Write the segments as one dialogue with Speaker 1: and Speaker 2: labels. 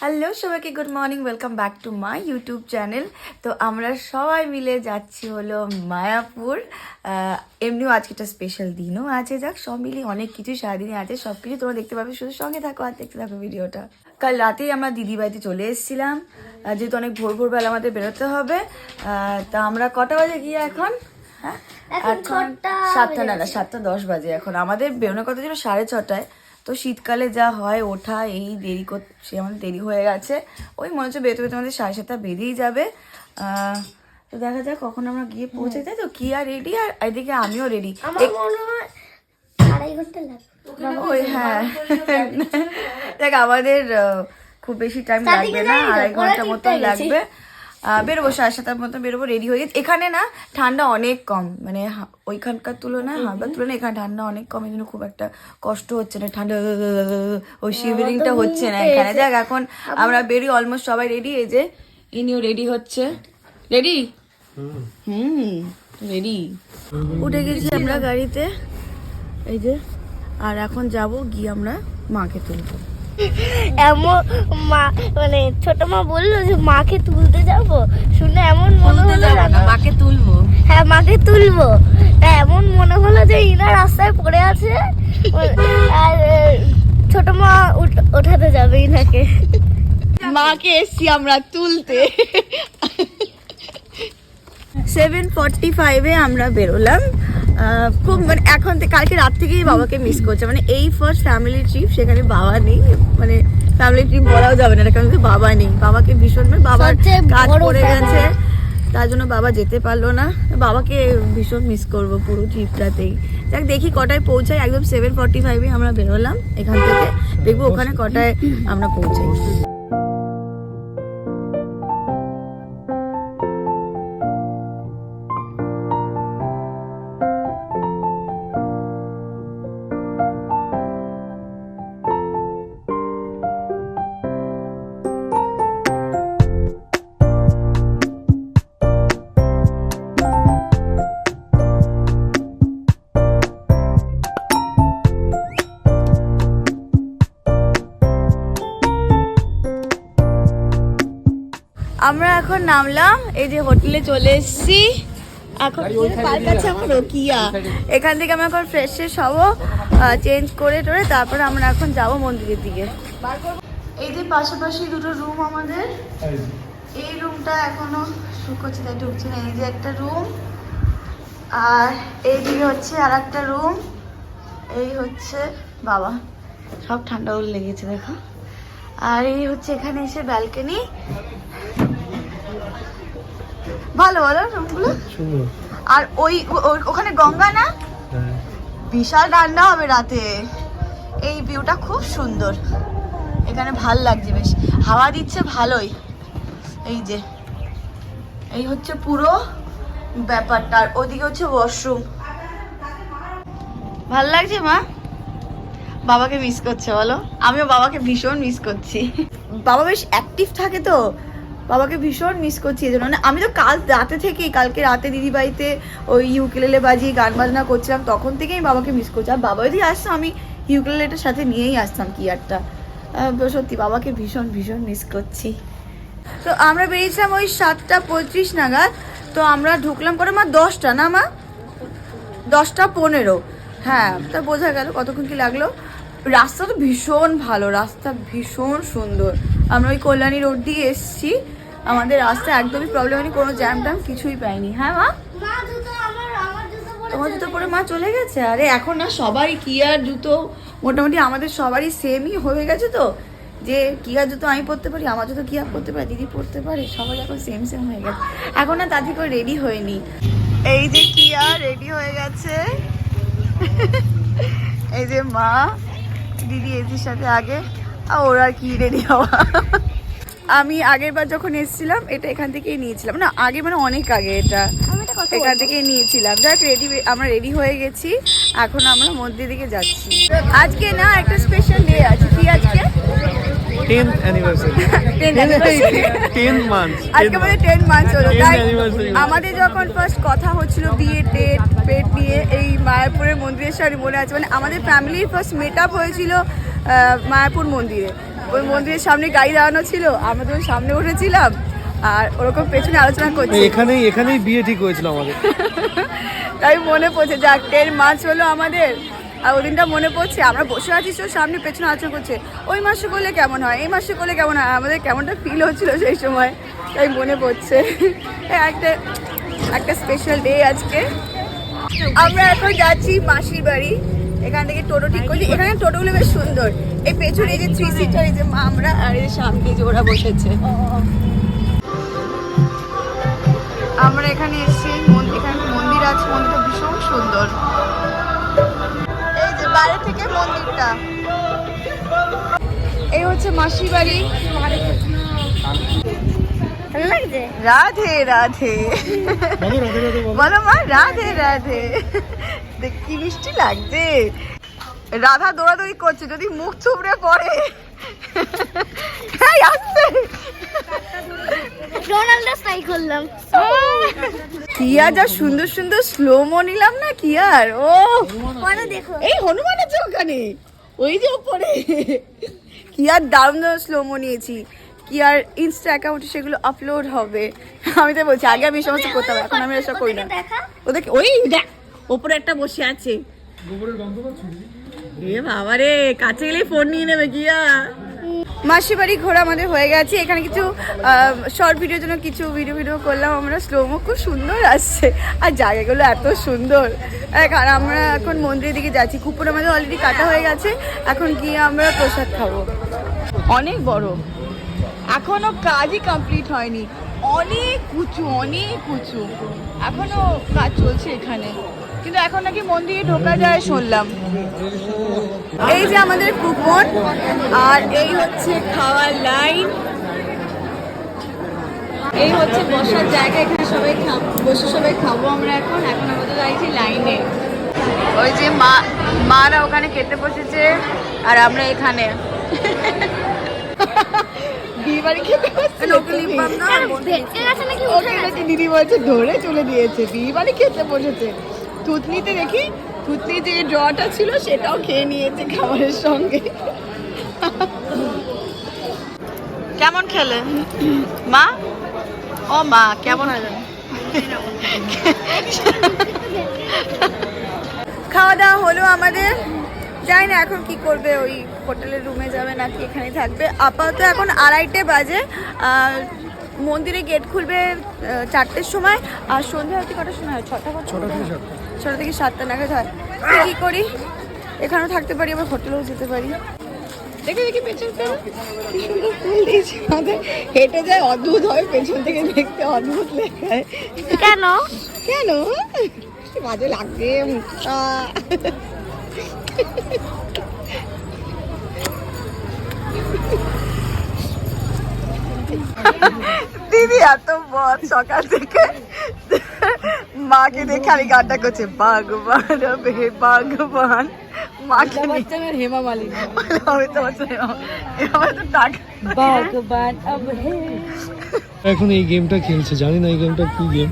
Speaker 1: Hello সবাইকে good morning, welcome back to my YouTube channel. তো আমরা সবাই মিলে যাচ্ছি হলো মায়াপুর। এমনিও আজকে একটা স্পেশাল দিনও আছে, যাক সব মিলিয়ে অনেক কিছু সারাদিনে আছে, সব কিছু তোমরা দেখতে পাবে, শুধু সঙ্গে থাকো আর দেখতে থাকো ভিডিওটা। কাল রাতেই আমরা দিদি বাড়িতে চলে এসেছিলাম, যেহেতু অনেক ভোরবেলা আমাদের বেরোতে হবে। তা আমরা কটা বাজে গিয়ে এখন? হ্যাঁ এখন 7:10 বাজে। এখন আমাদের বেরোনোর কথা ছিল 6:30টায়। তো শীতকালে যা হয় ওঠা এই দেরি করছে, আমাদের দেরি হয়ে গেছে। ওই মনে হচ্ছে বেরোতে বেরোতে আমাদের 7:30 বেরিয়েই যাবে। তো দেখা যাক কখন আমরা গিয়ে পৌঁছে যাই। তো কি আর রেডি, আর এদিকে আমিও রেডি। ওই হ্যাঁ দেখ আমাদের খুব বেশি টাইম লাগবে না, 2.5 ঘন্টা মতন লাগবে। বেরোবো 7:30 মতো বেরোবো, রেডি হয়ে গেছে। এখানে না ঠান্ডা অনেক কম, মানে ওইখানকার তুলনায় হাওড়ার তুলনায় এখানে ঠান্ডা অনেক কম, এই জন্য খুব একটা কষ্ট হচ্ছে না, ঠান্ডা ওই শিভারিংটা হচ্ছে না এখানে। দেখ এখন আমরা বেরিয়ে অলমোস্ট সবাই রেডি। এই যে ইনিও রেডি হচ্ছে, রেডি রেডি উঠে গেছি আমরা গাড়িতে, এই যে। আর এখন যাব গিয়ে আমরা মাকে তুলবো।
Speaker 2: এমন মা মানে ছোট মা বললো যে মাকে তুলতে যাব, শুনে এমন মনে হলো
Speaker 1: মাকে তুলবো।
Speaker 2: হ্যাঁ মাকে তুলবো, তা এমন মনে হলো যে ইনা রাস্তায় পড়ে আছে আর ছোট মা ওঠাতে যাবে ইনাকে।
Speaker 1: মাকে এসছি আমরা তুলতে। 7:45 আমরা বেরোলাম। খুব মানে এখন কালকে রাত থেকেই বাবাকে মিস করছে, মানে এই ফার্স্ট ফ্যামিলি ট্রিপ, সেখানে বাবা নেই, মানে ফ্যামিলি ট্রিপ বলাও যাবে না কারণ বাবা নেই। বাবাকে ভীষণ, মানে বাবার কাজ পড়ে গেছে, তার জন্য বাবা যেতে পারলো না। বাবাকে ভীষণ মিস করবো পুরো ট্রিপটাতেই। দেখ দেখি কটায় পৌঁছাই। একদম 7:45 আমরা বেরোলাম এখান থেকে, দেখবো ওখানে কটায় আমরা পৌঁছাই। আমরা এখন নামলাম, এই যে হোটেলে চলে এসেছি। এখন পার্ক আছে আমার রোকিয়া, এখান থেকে আমরা এখন ফ্রেশ হবো, চেঞ্জ করে টোরে, তারপরে আমরা এখন যাব মন্দিরের দিকে। এই যে পাশাপাশি দুটো রুম আমাদের, এই রুমটা এখনো শুকোচ্ছে তাই ঢুকছে না। এই যে একটা রুম, আর এইদিকে হচ্ছে আর একটা রুম। এই হচ্ছে বাবা, সব ঠান্ডা লেগেছে দেখো। আর এই হচ্ছে এখানে এসে ব্যালকনি। ভালো বলো রুমগুলো, আর ওই ওখানে গঙ্গা না, বিশাল ঠান্ডা হবে রাতে। এই ভিউটা খুব সুন্দর, এখানে ভাল লাগছে, বেশ হাওয়া দিচ্ছে ভালোই। এই যে এই হচ্ছে পুরো ব্যাপারটা, আর ওদিকে হচ্ছে ওয়াশরুম। ভাল লাগছে মা? বাবাকে মিস করছে বলো? আমিও বাবাকে ভীষণ মিস করছি। বাবা বেশ অ্যাক্টিভ থাকে তো, বাবাকে ভীষণ মিস করছি এই জন্য। মানে আমি তো কাল রাতে থেকেই, কালকে রাতে দিদি বাড়িতে ওই ইউকেলেলে বাজিয়ে গান বাজনা করছিলাম, তখন থেকেই বাবাকে মিস করছি। আর বাবা যদি আসতো আমি ইউকেলেলেটার সাথে নিয়েই আসতাম কিয়ারটা। সত্যি বাবাকে ভীষণ ভীষণ মিস করছি। তো আমরা বেরিয়েছিলাম ওই 7:35 নাগাদ। তো আমরা ঢুকলাম করে মা 10টা না মা, 10:15। হ্যাঁ, তা বোঝা গেল কতক্ষণ কি লাগলো। রাস্তা তো ভীষণ ভালো, রাস্তা ভীষণ সুন্দর। আমরা ওই কল্যাণী রোড দিয়ে এসছি, আমাদের রাস্তা একদমই প্রবলেম হয়নি, কোনো জ্যাম ট্যাম কিছুই পাইনি। হ্যাঁ মা, তোমার জুতো পরে মা চলে গেছে। আরে এখন না সবারই কিয়ার জুতো মোটামুটি আমাদের সবারই সেমই হয়ে গেছে, তো যে কিয়ার জুতো আমি পরতে পারি, আমার জুতো কিয়া পরতে পারে, দিদি পরতে পারে, সবাই এখন সেম সেম হয়ে গেছে। এখন না তাদের করে রেডি হয়নি। এই যে কিয়া রেডি হয়ে গেছে, এই যে মা দিদি এসির সাথে আগে, আর ওরা কি রেডি হওয়া। আমি আগের বার যখন এসেছিলাম এটা এখান থেকেই নিয়েছিলাম, না আগে মানে অনেক আগে, এটা এখান থেকেই নিয়েছিলাম। যাক রেডি, আমরা রেডি হয়ে গেছি, এখন আমরা মন্দিরের দিকে যাচ্ছি। আজকে না একটা স্পেশাল ডে আছে। কি আজকে?
Speaker 3: 10th anniversary. 10th month.
Speaker 1: আজকে আমাদের 10 মান্থ হলো। তাই আমাদের যখন ফার্স্ট কথা হচ্ছিল বিয়ে ডেট পেট নিয়ে, এই মায়াপুরের মন্দিরের সাথে মনে আছে, মানে আমাদের ফ্যামিলির ফার্স্ট মিট আপ হয়েছিল মায়াপুর মন্দিরে। ওই মন্দিরের সামনে গাড়ি দাঁড়ানো ছিল, আমরা তো সামনে উঠেছিলাম আর ওরকম পেছনে আলোচনা করছি।
Speaker 3: এখানেই বিয়ে ঠিক হয়েছিল আমাদের।
Speaker 1: তাই মনে পড়ছে, যাক 10 মার্চ হলো আমাদের, আর ওই দিনটা মনে পড়ছে। আমরা বসে আছি তো সামনে, পেছনে আলোচনা করছে ওই মাসে করলে কেমন হয়, এই মাসে করলে কেমন হয়, আমাদের কেমনটা ফিল হচ্ছিল সেই সময়, তাই মনে পড়ছে। একটা স্পেশাল ডে আজকে। আমরা এখন যাচ্ছি মাসির বাড়ি, এখান থেকে টোটো ঠিক করছি। এখানে টোটোগুলো বেশ সুন্দর, এই পেছনে এই যে 3 সিটার, এই যে মা আমরা, আর এই সামনে যে ওরা বসেছে। আমরা এখানে এসেছি, এখানে মন্দির আছে, মন্দিরটা ভীষণ সুন্দর। এই যে বাইরে থেকে মন্দিরটা, এই হচ্ছে মাসির বাড়ি।
Speaker 2: ভালো লাগছে?
Speaker 1: রাধে রাধে বলো মা, রাধে রাধে। দেখ কি মিষ্টি লাগছে। রাধা দৌড়াদৌড়ি করছে, যদি মুখ চুবড়ে পড়ে। এই আসছে।
Speaker 2: রোনাল্ডো স্টাইল করলাম।
Speaker 1: কিয়া যা সুন্দর সুন্দর স্লোমো নিলাম না কিয়ার। ও
Speaker 2: পরে দেখো,
Speaker 1: এই হনুমান আছে ওখানে, ওই যে ওপরে। কিয়ার দারুণ দারুণ স্লোমো নিয়েছি। কিয়ার ইনস্টা অ্যাকাউন্টে সেগুলো আপলোড হবে। আমি তো বলছি আগে আমি এই সমস্ত করতাম, এখন আমি এসব করি না।
Speaker 2: দেখা
Speaker 1: ওদেরকে ওই দেখ ওপরে একটা বসে আছে। এ বাবা রে, কাছে গেলেই ফোন নিয়ে নেবে কিয়া। মাসির বাড়ি ঘোরা আমাদের হয়ে গেছে। এখানে কিছু শর্ট ভিডিওর জন্য কিছু ভিডিও করলাম আমরা। স্লোমো খুব সুন্দর আসছে, আর জায়গাগুলো এত সুন্দর। আর আমরা এখন মন্দিরের দিকে যাচ্ছি। কুকুর আমাদের অলরেডি কাটা হয়ে গেছে, এখন গিয়ে আমরা প্রসাদ খাবো। অনেক বড়, এখনো কাজই কমপ্লিট হয়নি, অনেক উঁচু, অনেক উঁচু, এখনো কাজ চলছে এখানে, কিন্তু এখন নাকি মন্দিরে ঢোকা যায় শুনলাম। এই যে আমাদের কুপন, আর এই হচ্ছে খাওয়ার লাইন, এই হচ্ছে বসার জায়গা। এখানে সবাই বসে সবাই খাবো আমরা। এখন আমাদের দাঁড়িয়েছি লাইনে। ওই যে মারা ওখানে খেতে বসেছে, আর আমরা এখানে বিয়ে বাড়ি খেতে বসেছি। দিদি বলছে ধরে চলে দিয়েছে, বিয়ে বাড়ি খেতে বসেছে। থুতনিতে দেখি, থুতনি যে ড্রটা ছিল সেটাও খেয়ে নিয়েছে খাবারের সঙ্গে। কেমন খেলে মা? ও মা কেমন হলো? খাওয়া দাওয়া হলো আমাদের। জানি না এখন কি করবে, ওই হোটেলের রুমে যাবে নাকি এখানে থাকবে। আপাতত এখন 2:30 বাজে। মন্দিরে গেট খুলবে 4টের সময়, আর সন্ধ্যা আরতি কটার সময় হয়? 6টা থেকে 7টা নাগাদ হয়। কি করি, এখানেও থাকতে পারি, আবার হোটেলেও যেতে পারি। দেখি পেছন কি সুন্দর ফুল দিয়েছে আমাদের। হেঁটে যায় অদ্ভুত হয়, পেছন থেকে দেখতে অদ্ভুত লেখায়।
Speaker 2: কেন
Speaker 1: কেন বাজে লাগবে মুখটা। দিদি এত বদ, সকাল থেকে মাকে দেখে আমি গানটা করছে, ভগবান হে ভগবান। মাকে হেমা মালিনী,
Speaker 3: এখন এই গেমটা খেলছে, জানি না এই গেমটা কি গেম।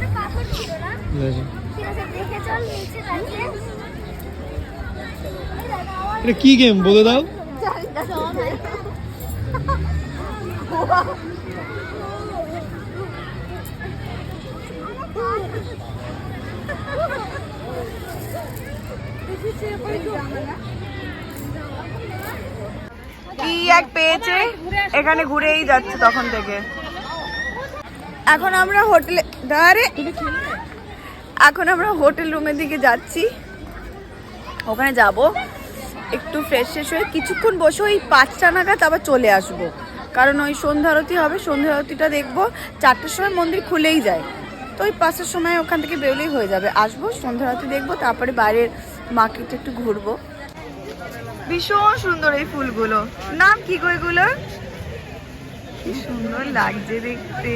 Speaker 3: এটা কি গেম বলে দাও।
Speaker 1: কি এক পেয়েছে, এখানে ঘুরেই যাচ্ছে তখন থেকে। এখন আমরা হোটেলে এখন আমরা হোটেল রুমের দিকে যাচ্ছি। ওখানে যাব, একটু ফ্রেশ হয়ে কিছুক্ষণ বসে ওই 5টা নাগাদ আবার চলে আসব, কারণ ওই সন্ধ্যা আরতি হবে। সন্ধ্যা আরতিটা দেখবো। 4টার সময় মন্দির খুলেই যায়, তো ওই 5টার সময় ওখান থেকে বেরোলেই হয়ে যাবে। আসবো, সন্ধ্যা আরতি দেখবো, তারপরে বাইরের মার্কেটে একটু ঘুরবো। ভীষণ সুন্দর এই ফুলগুলো, নাম কি গো এগুলোর? কি সুন্দর লাগছে দেখতে।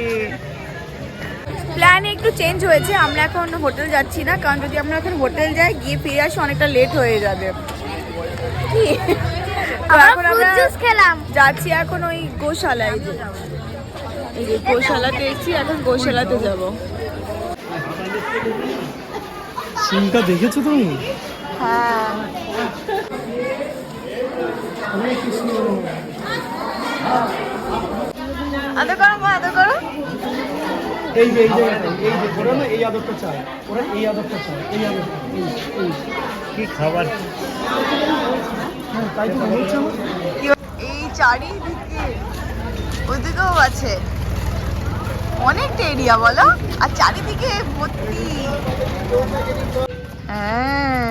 Speaker 1: প্ল্যান একটু চেঞ্জ হয়েছে, আমরা এখন হোটেল যাচ্ছি না, কারণ যদি আমরা এখন হোটেল যাই গিয়ে ফিরে আসি অনেকটা লেট হয়ে যাবে। এখন আমরা যাচ্ছি এখন ওই গোশালায়, এই যে গোশালাতে এসেছি, এখন গোশালাতে যাব।
Speaker 3: সিনটা দেখেছো তুমি?
Speaker 1: হ্যাঁ, আদর করো মা, আদর করো।
Speaker 3: এই যে ওরা না এই আদরটা চায়, ওরা এই আদরটা চায়, এই আদরটা কি খাবার। হ্যাঁ তাই তো বলছি আমার।
Speaker 1: এই চারিদিকে ওদিকেও আছে অনেকটা এরিয়া বলো, আর চারিদিকে ভর্তি। হ্যাঁ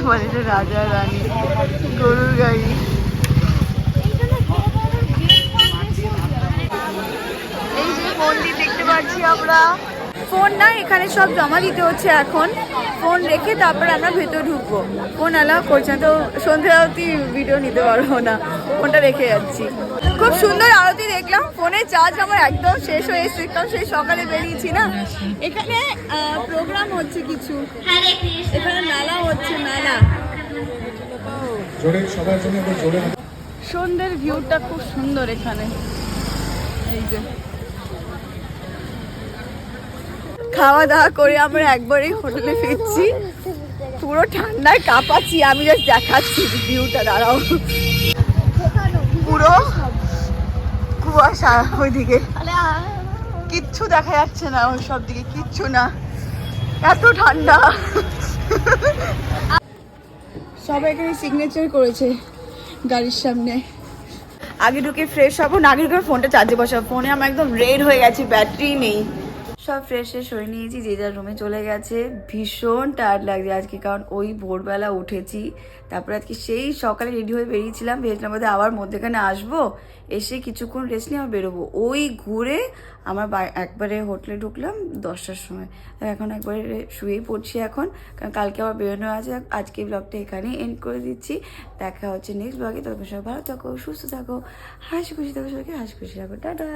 Speaker 1: বলে এটা রাজা রানী গরুর গাড়ি। এই যে মন্দির দেখতে পাচ্ছি আমরা। ফোন না এখানে সব জমা দিতে হচ্ছে এখন, ফোন রেখে তারপর আমরা ভেতরে ঢুকবো। ফোন অ্যালাউ করছে না, তো সন্ধ্যা আরতি ভিডিও নিতে পারবো না, ফোনটা রেখে যাচ্ছি। খুব সুন্দর আরতি দেখলাম, ফোনের চার্জ আমার একদম শেষ হয়ে এসেছে, কারণ সেই সকালে বেরিয়েছি না। এখানে প্রোগ্রাম হচ্ছে কিছু, এখানে মেলা হচ্ছে, মেলা। সন্ধ্যের ভিউটা খুব সুন্দর এখানে। এই যে খাওয়া দাওয়া করে আমরা একবারই হোটেলে ফিরছি, পুরো ঠান্ডায় কাঁপাচ্ছি। আমি জাস্ট দেখাচ্ছি ভিউটা, দাঁড়াও। পুরো কুয়াশা ওইদিকে, কিচ্ছু দেখা যাচ্ছে না, ওই সব দিকে কিচ্ছু না, এত ঠান্ডা। সবাই এখানে সিগনেচার করেছে গাড়ির সামনে। আগে ঢুকে ফ্রেশ হবো না, আগে ঢুকে ফোনটা চার্জে বসাবো। ফোনে আমার একদম রেড হয়ে গেছে, ব্যাটারি নেই। সব ফ্রেশ হয়ে নিয়েছি, যে যার রুমে চলে গেছে। ভীষণ টায়ার্ড লাগছে আজকে, কারণ ওই ভোরবেলা উঠেছি, তারপরে আজকে সেই সকালে রেডি হয়ে বেরিয়েছিলাম, ভেবেছিলাম বোধহয় আবার মধ্যেখানে আসবো, এসে কিছুক্ষণ রেস্ট নিয়ে আবার বেরোবো। ওই ঘুরে আমার একবারে হোটেলে ঢুকলাম 10টার সময়। এখন একবারে শুয়েই পড়ছি এখন, কারণ কালকে আবার বেরোনো আছে। আজকে ব্লগটা এখানেই এন্ড করে দিচ্ছি, দেখা হচ্ছে নেক্সট ব্লগে। তখন সবাই ভালো থাকো, সুস্থ থাকো, হাসি খুশি থাকো, সবাইকে হাসি খুশি রাখো। টাটা।